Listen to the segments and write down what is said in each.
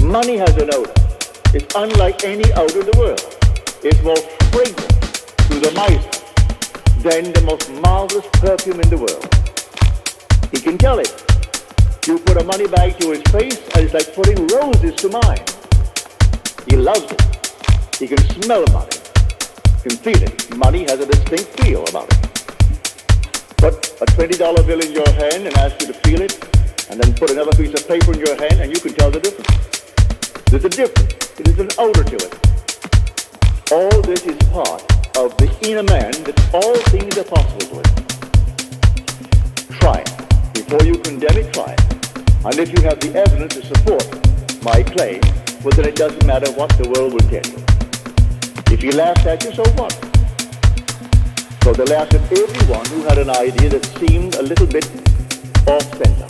Money has an odor. It's unlike any odor in the world. It's more fragrant to the miser than the most marvelous perfume in the world. He can tell it. You put a money bag to his face and it's like putting roses to mine. He loves it. He can smell money. He can feel it. Money has a distinct feel about it. Put a $20 bill in your hand and ask you to feel it, and then put another piece of paper in your hand and you can tell the difference. There's a difference. There's an odor to it. All this is part of the inner man that all things are possible to him. Try it. Before you condemn it, try it. And if you have the evidence to support my claim, well then it doesn't matter what the world will tell you. If he laughs at you, so what? So they laughed at everyone who had an idea that seemed a little bit off-center.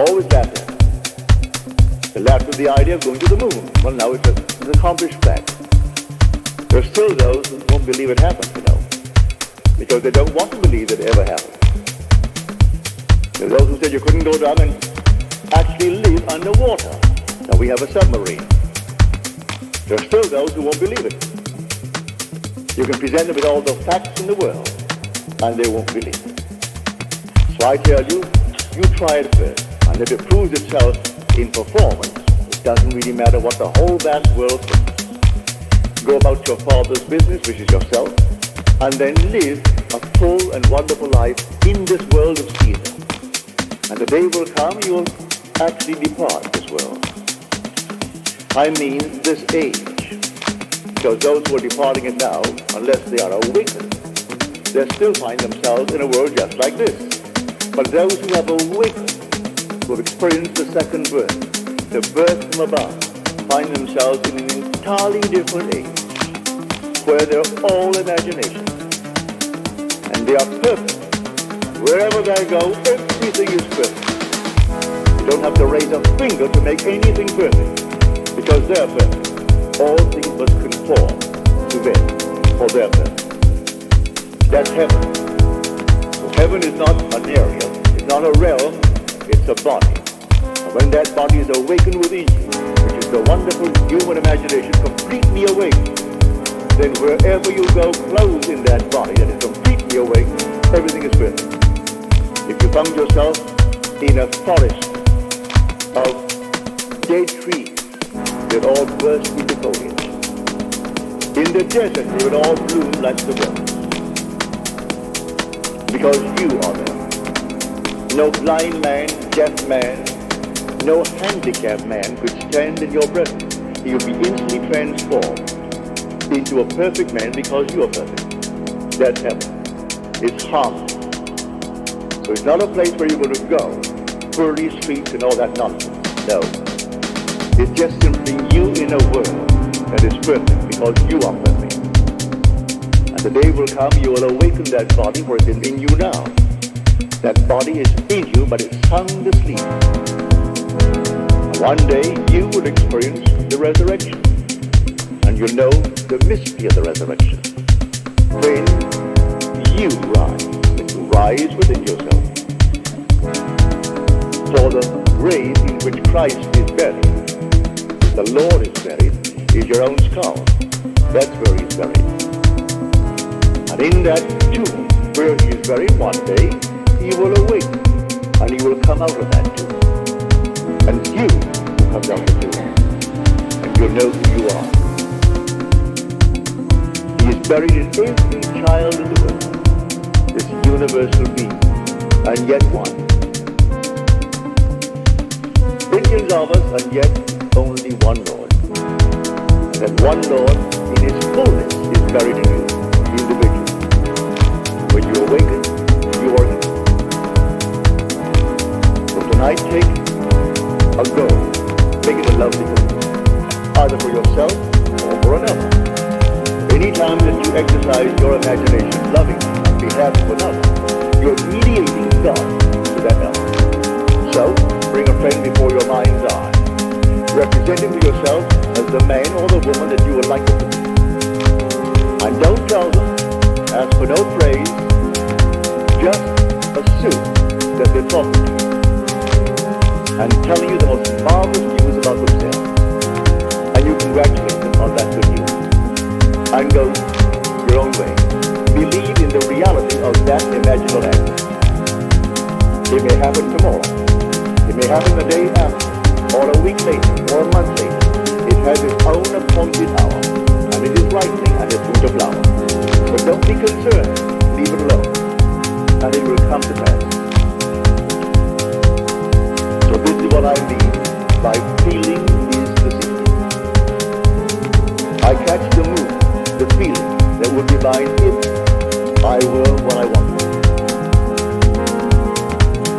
Always laughed at. They laughed at the idea of going to the moon. Well, now it's an accomplished fact. There are still those who won't believe it happened, because they don't want to believe it ever happened. There are those who said you couldn't go down and actually live underwater. Now we have a submarine. There are still those who won't believe it. You can present them with all the facts in the world, and they won't believe it. So I tell you, you try it first. And if it proves itself in performance, it doesn't really matter what the whole vast world thinks. Go about your father's business, which is yourself, and then live a full and wonderful life in this world of Caesar. And the day will come, you will actually depart this world. I mean this age. Because those who are departing it now, unless they are awakened, they still find themselves in a world just like this. But those who have awakened, who have experienced the second birth, the birth from above, find themselves in an entirely different age, where they're all imagination. And they are perfect. Wherever they go, everything is perfect. You don't have to raise a finger to make anything perfect, because they're perfect. All things must conform to them for their purpose. That's heaven. So heaven is not an area, it's not a realm, it's a body. And when that body is awakened within you, which is the wonderful human imagination completely awakened, then wherever you go clothed in that body that is completely awake, everything is perfect. If you found yourself in a forest of dead trees, they'd all burst into foliage. In the desert, they would all bloom like the rose. Because you are there. No blind man, deaf man, no handicapped man could stand in your presence. He would be instantly transformed into a perfect man because you are perfect. That's heaven. It's harmony. So it's not a place where you're going to go, pearly streets and all that nonsense. No. It's just simply you in a world that is perfect because you are perfect. And the day will come, you will awaken that body, for it is in you now. That body is in you, but it's sound asleep. And one day, you will experience the resurrection. And you'll know the mystery of the resurrection. When you rise within yourself. For the grave in which Christ is buried, the Lord is buried, is your own skull. That's where he is buried. And in that tomb where he is buried, one day he will awake and he will come out of that tomb. And you will come out of the tomb. And you'll know who you are. He is buried in every child in the world, this universal being, and yet one. Billions of us, and yet only one Lord. And that one Lord, in his fullness, is buried in you, the individual. When you awaken, you are in. So tonight, take a goal. Make it a lovely goal, either for yourself or for another. Anytime that you exercise your imagination loving on behalf of another, you're mediating God to that other. So, bring a friend before your mind's eye. Represent him to yourself as the man or the woman that you would like to be. And don't tell them, ask for no praise, just assume that they're talking to you and telling you the most marvelous news about themselves. a day after, or a week later, or a month later, it has its own appointed hour, and it is ripening and it's going to flower. But don't be concerned, leave it alone, and it will come to pass. So this is what I mean by feeling is the secret. I catch the mood, the feeling that would be mine if I were what I wanted.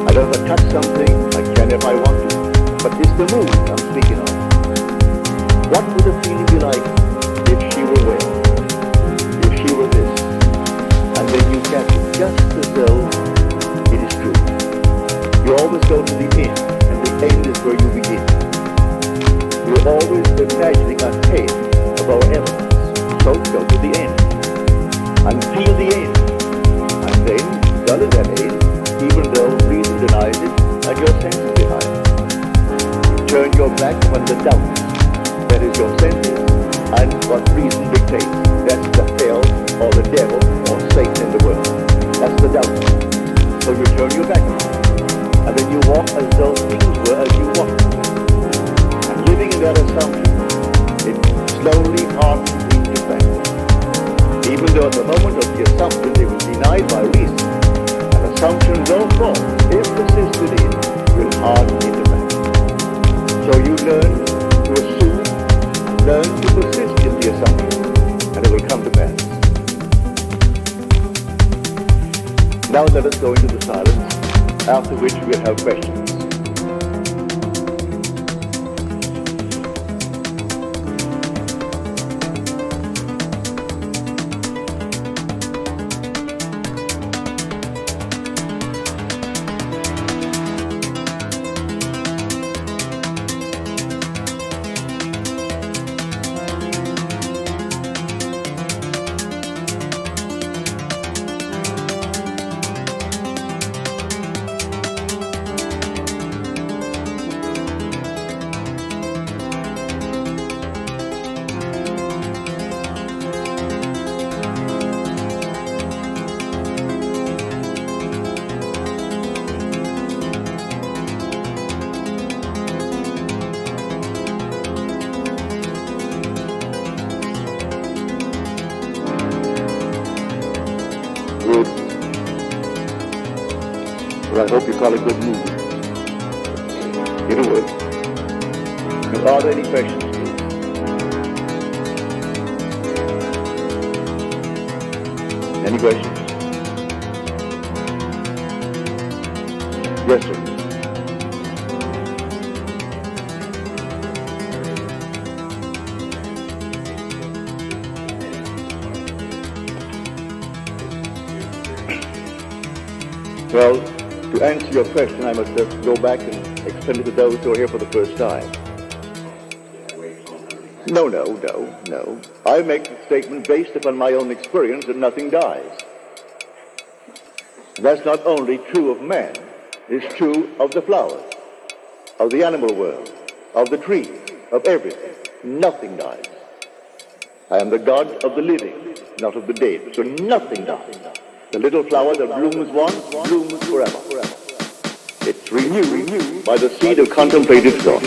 I don't have to touch something, I can if I want to, but it's the mood I'm speaking of. What would the feeling be like if she were well, if she were this, and then you catch it just as though it is true. You always go to the end, and the end is where you begin. You're always imagining ahead of our evidence, so go to the end, and feel the end, and then follow that end, even though reason denies it, and your senses deny it. Turn your back on the doubts, that is your senses, and what reason dictates. That's the hell, or the devil, or Satan in the world. That's the doubt. So you turn your back on it, and then you walk as though things were as you want. And living in that assumption, it slowly hardens into fact. Even though at the moment of the assumption it was denied by reason, an assumption well formed, if persisted in, will harden into fact. So you learn to assume, learn to persist in the assumption, and it will come to pass. Now let us go into the silence, after which we'll have questions. I hope you call it good mood. It'll work. Are there any questions, please? Any questions? Yes, sir. Well, to answer your question, I must go back and explain it to those who are here for the first time. No. I make the statement based upon my own experience that nothing dies. That's not only true of man, it's true of the flowers, of the animal world, of the trees, of everything. Nothing dies. I am the God of the living, not of the dead, so nothing dies. The little flower that blooms once, blooms forever. It's renewed by the seed of contemplative thought.